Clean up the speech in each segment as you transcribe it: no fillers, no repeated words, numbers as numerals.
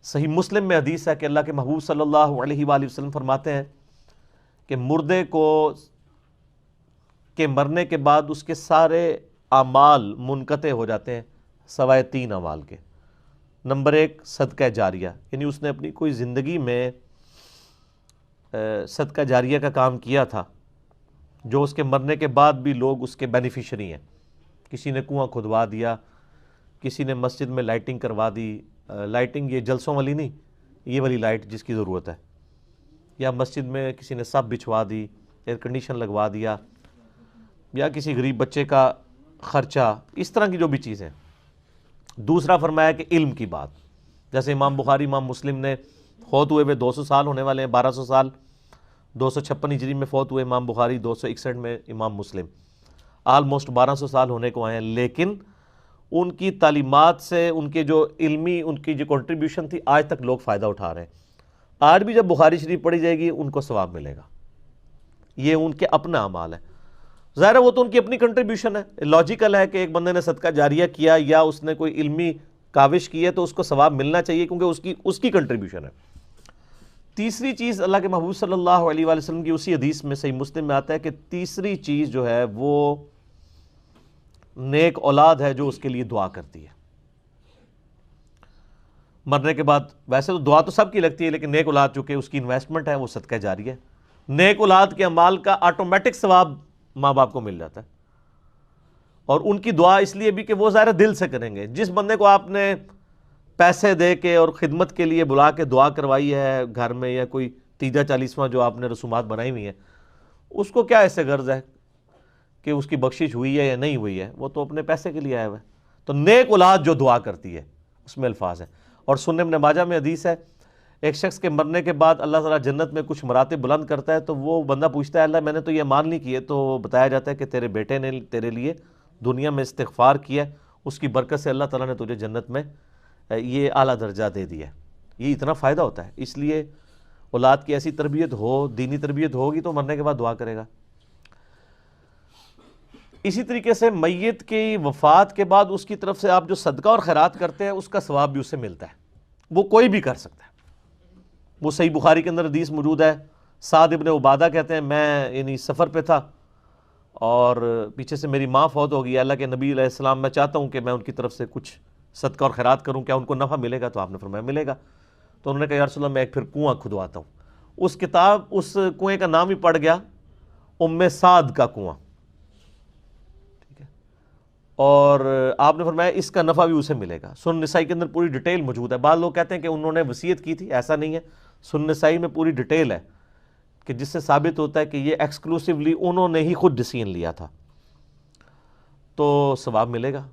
صحیح مسلم میں حدیث ہے کہ اللہ کے محبوب صلی اللہ علیہ وآلہ وسلم فرماتے ہیں کہ مردے کو کے مرنے کے بعد اس کے سارے اعمال منقطع ہو جاتے ہیں سوائے 3 اعمال کے۔ نمبر 1 صدقہ جاریہ، یعنی اس نے اپنی کوئی زندگی میں صدقہ جاریہ کا کام کیا تھا جو اس کے مرنے کے بعد بھی لوگ اس کے بینیفیشری ہیں۔ کسی نے کنواں کھدوا دیا، کسی نے مسجد میں لائٹنگ کروا دی، لائٹنگ یہ جلسوں والی نہیں، یہ والی لائٹ جس کی ضرورت ہے، یا مسجد میں کسی نے سب بچھوا دی، ایئر کنڈیشن لگوا دیا، یا کسی غریب بچے کا خرچہ، اس طرح کی جو بھی چیزیں۔ دوسرا فرمایا کہ علم کی بات، جیسے امام بخاری امام مسلم نے فوت ہوئے 200 سال ہونے والے ہیں، 1200 سال، 256 ہجری میں فوت ہوئے امام بخاری، 261 میں امام مسلم، آلموسٹ 1200 سال ہونے کو آئے ہیں، لیکن ان کی تعلیمات سے ان کے جو علمی ان کی جو کنٹریبیوشن تھی آج تک لوگ فائدہ اٹھا رہے ہیں۔ آج بھی جب بخاری شریف پڑھی جائے گی ان کو ثواب ملے گا، یہ ان کے اپنا اعمال ہے۔ ظاہر ہے وہ تو ان کی اپنی کنٹریبیوشن ہے، لاجیکل ہے کہ ایک بندے نے صدقہ جاریہ کیا یا اس نے کوئی علمی کاوش کی ہے تو اس کو ثواب ملنا چاہیے کیونکہ اس کی کنٹریبیوشن ہے۔ تیسری چیز اللہ کے محبوب صلی اللہ علیہ وآلہ وسلم کی اسی حدیث میں صحیح مسلم میں آتا ہے کہ تیسری چیز جو ہے وہ نیک اولاد ہے جو اس کے لیے دعا کرتی ہے مرنے کے بعد۔ ویسے تو دعا تو سب کی لگتی ہے، لیکن نیک اولاد چونکہ اس کی انویسٹمنٹ ہے وہ صدقہ جاریہ ہے۔ نیک اولاد کے اعمال کا آٹومیٹک ثواب ماں باپ کو مل جاتا ہے، اور ان کی دعا اس لیے بھی کہ وہ ظاہر دل سے کریں گے۔ جس بندے کو آپ نے پیسے دے کے اور خدمت کے لیے بلا کے دعا کروائی ہے گھر میں، یا کوئی 30 40واں جو آپ نے رسومات بنائی ہوئی ہیں، اس کو کیا ایسے غرض ہے کہ اس کی بخشش ہوئی ہے یا نہیں ہوئی ہے، وہ تو اپنے پیسے کے لیے آیا ہوا ہے۔ تو نیک اولاد جو دعا کرتی ہے اس میں الفاظ ہیں۔ اور سنن ابن ماجہ میں حدیث ہے، ایک شخص کے مرنے کے بعد اللہ تعالیٰ جنت میں کچھ مراتب بلند کرتا ہے، تو وہ بندہ پوچھتا ہے اللہ میں نے تو یہ اعمال نہیں کیے، تو بتایا جاتا ہے کہ تیرے بیٹے نے تیرے لیے دنیا میں استغفار کیا، اس کی برکت سے اللہ تعالیٰ نے تجھے جنت میں یہ اعلیٰ درجہ دے دیا ہے۔ یہ اتنا فائدہ ہوتا ہے، اس لیے اولاد کی ایسی تربیت ہو، دینی تربیت ہوگی تو مرنے کے بعد دعا کرے گا۔ اسی طریقے سے میت کی وفات کے بعد اس کی طرف سے آپ جو صدقہ اور خیرات کرتے ہیں اس کا ثواب بھی اسے ملتا ہے، وہ کوئی بھی کر سکتا ہے۔ وہ صحیح بخاری کے اندر حدیث موجود ہے، سعد ابن عبادہ کہتے ہیں میں یعنی سفر پہ تھا اور پیچھے سے میری ماں فوت ہو گئی، اللہ کے نبی علیہ السلام میں چاہتا ہوں کہ میں ان کی طرف سے کچھ صدقہ اور خیرات کروں، کیا ان کو نفع ملے گا؟ تو آپ نے فرمایا ملے گا۔ تو انہوں نے کہا یا رسول اللہ میں ایک پھر کنواں کھدواتا ہوں۔ اس کنویں کا نام ہی پڑ گیا ام سعد کا کنواں، ٹھیک ہے، اور آپ نے فرمایا اس کا نفع بھی اسے ملے گا۔ سنن نسائی کے اندر پوری ڈیٹیل موجود ہے۔ بعض لوگ کہتے ہیں کہ انہوں نے وصیت کی تھی، ایسا نہیں ہے، سنن نسائی میں پوری ڈیٹیل ہے کہ جس سے ثابت ہوتا ہے کہ یہ ایکسکلوسیولی انہوں نے ہی خود ڈیسیژن لیا تھا، تو ثواب ملے گا۔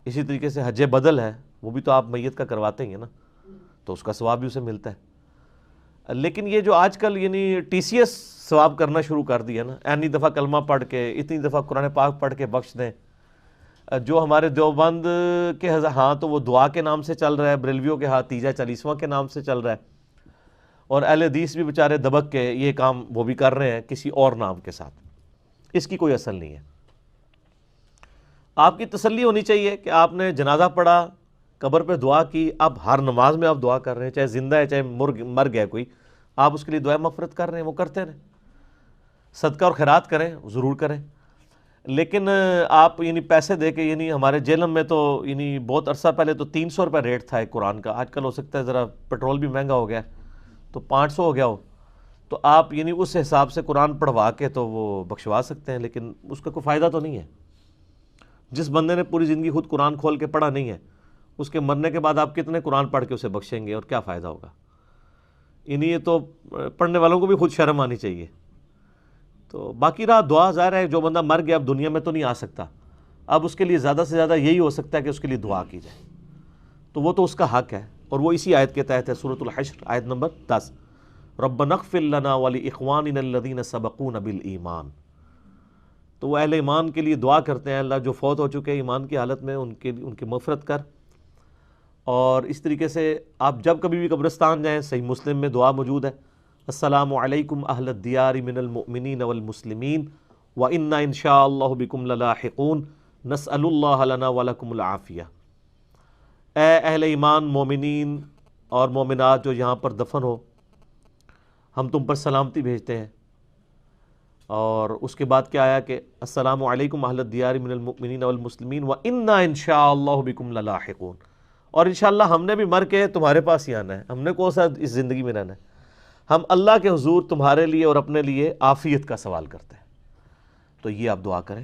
اسی طریقے سے حج بدل ہے، وہ بھی تو آپ میت کا کرواتے ہیں نا، تو اس کا ثواب بھی اسے ملتا ہے۔ لیکن یہ جو آج کل یعنی ٹی سی ایس ثواب کرنا شروع کر دیا نا، اتنی دفعہ کلمہ پڑھ کے، اتنی دفعہ قرآن پاک پڑھ کے بخش دیں، جو ہمارے دیوبند کے ہاں تو وہ دعا کے نام سے چل رہا ہے، بریلویوں کے ہاں 30 40واں کے نام سے چل رہا ہے، اور اہل حدیث بھی بیچارے دبک کے یہ کام وہ بھی کر رہے ہیں کسی اور نام کے ساتھ۔ اس کی کوئی اصل نہیں ہے۔ آپ کی تسلی ہونی چاہیے کہ آپ نے جنازہ پڑھا، قبر پہ دعا کی، اب ہر نماز میں آپ دعا کر رہے ہیں، چاہے زندہ ہے چاہے مر گیا کوئی، آپ اس کے لیے دعا مغفرت کر رہے ہیں، وہ کرتے رہیں۔ صدقہ اور خیرات کریں، ضرور کریں، لیکن آپ یعنی پیسے دے کے، یعنی ہمارے جہلم میں تو یعنی بہت عرصہ پہلے تو 300 روپے ریٹ تھا ایک قرآن کا، آج کل ہو سکتا ہے ذرا پیٹرول بھی مہنگا ہو گیا تو 500 ہو گیا ہو، تو آپ یعنی اس حساب سے قرآن پڑھوا کے تو وہ بخشوا سکتے ہیں، لیکن اس کا کوئی فائدہ تو نہیں ہے۔ جس بندے نے پوری زندگی خود قرآن کھول کے پڑھا نہیں ہے، اس کے مرنے کے بعد آپ کتنے قرآن پڑھ کے اسے بخشیں گے اور کیا فائدہ ہوگا؟ یہ تو پڑھنے والوں کو بھی خود شرم آنی چاہیے۔ تو باقی رہا دعا، ظاہر ہے جو بندہ مر گیا اب دنیا میں تو نہیں آ سکتا، اب اس کے لیے زیادہ سے زیادہ یہی ہو سکتا ہے کہ اس کے لیے دعا کی جائے، تو وہ تو اس کا حق ہے، اور وہ اسی آیت کے تحت ہے، سورۃ الحشر آیت نمبر 10، ربنا اغفر لنا ولاخواننا الذین سبقونا بالایمان۔ تو وہ اہل ایمان کے لیے دعا کرتے ہیں، اللہ جو فوت ہو چکے ایمان کی حالت میں ان کی مغفرت کر۔ اور اس طریقے سے آپ جب کبھی بھی قبرستان جائیں، صحیح مسلم میں دعا موجود ہے، السلام علیکم اہل الدیار من المؤمنین والمسلمین وإنا ان شاء اللہ بکم للاحقون نسأل اللہ لنا ولکم العافیہ۔ اے اہل ایمان مومنین اور مومنات جو یہاں پر دفن ہو، ہم تم پر سلامتی بھیجتے ہیں۔ اور اس کے بعد کیا آیا کہ السلام علیکم اہل الدیار من المؤمنین والمسلمین وَإِنَّا إِن شَاءَ اللَّهُ بِكُمْ لَلَاحِقُونَ، اور انشاءاللہ ہم نے بھی مر کے تمہارے پاس ہی آنا ہے، ہم نے کون سا اس زندگی میں رہنا ہے، ہم اللہ کے حضور تمہارے لیے اور اپنے لیے عافیت کا سوال کرتے ہیں۔ تو یہ آپ دعا کریں۔